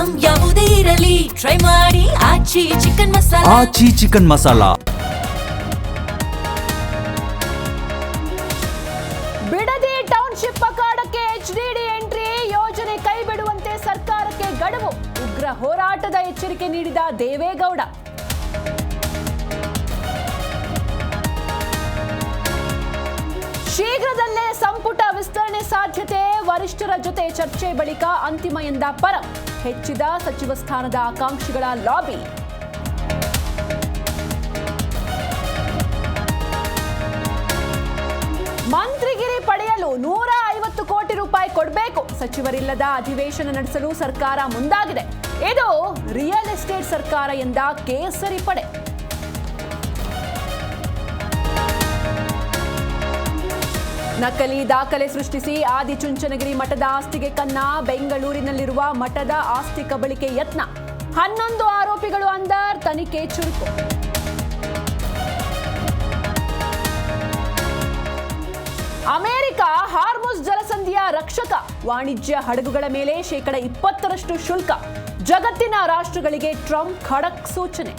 Item ಯಾವುದೇ ಇರಲಿ try ಮಾಡಿ Aachi chicken masala. Aachi chicken masala. Bidadi township ಅಖಾಡಕ್ಕೆ ಎಚ್ಡಿಡಿ ಎಂಟ್ರಿ, ಯೋಜನೆ ಕೈ ಬಿಡುವಂತೆ ಸರ್ಕಾರಕ್ಕೆ ಗಡುವು, ಉಗ್ರ ಹೋರಾಟದ ಎಚ್ಚರಿಕೆ ನೀಡಿದ ದೇವೇಗೌಡ. ಶೀಘ್ರದಲ್ಲೇ ಸಂಪುಟ ವಿಸ್ತರಣೆ ಸಾಧ್ಯತೆ, ವರಿಷ್ಠರ ಜೊತೆ ಚರ್ಚೆ ಬಳಿಕ ಅಂತಿಮ ಎಂದ ಪರಂ, ಹೆಚ್ಚಿದ ಸಚಿವ ಸ್ಥಾನದ ಆಕಾಂಕ್ಷಿಗಳ ಲಾಬಿ. ಮಂತ್ರಿಗಿರಿ ಪಡೆಯಲು 150 ಕೋಟಿ ರೂಪಾಯಿ ಕೊಡಬೇಕು, ಸಚಿವರಿಲ್ಲದ ಅಧಿವೇಶನ ನಡೆಸಲು ಸರ್ಕಾರ ಮುಂದಾಗಿದೆ. ಇದು ರಿಯಲ್ ಎಸ್ಟೇಟ್ ಸರ್ಕಾರ ಎಂದ ಕೇಸರಿ ಪಡೆ. ನಕಲಿ ದಾಖಲೆ ಸೃಷ್ಟಿಸಿ ಆದಿಚುಂಚನಗಿರಿ ಮಠದ ಆಸ್ತಿಗೆ ಕನ್ನ, ಬೆಂಗಳೂರಿನಲ್ಲಿರುವ ಮಠದ ಆಸ್ತಿ ಕಬಳಿಕೆ ಯತ್ನ, 11 ಆರೋಪಿಗಳು ಅಂದರ್, ತನಿಖೆ ಚುರುಕು. ಅಮೆರಿಕ ಹಾರ್ಮುಜ್ ಜಲಸಂಧಿಯ ರಕ್ಷಕ, ವಾಣಿಜ್ಯ ಹಡಗುಗಳ ಮೇಲೆ 20% ಶುಲ್ಕ, ಜಗತ್ತಿನ ರಾಷ್ಟ್ರಗಳಿಗೆ ಟ್ರಂಪ್ ಖಡಕ್ ಸೂಚನೆ.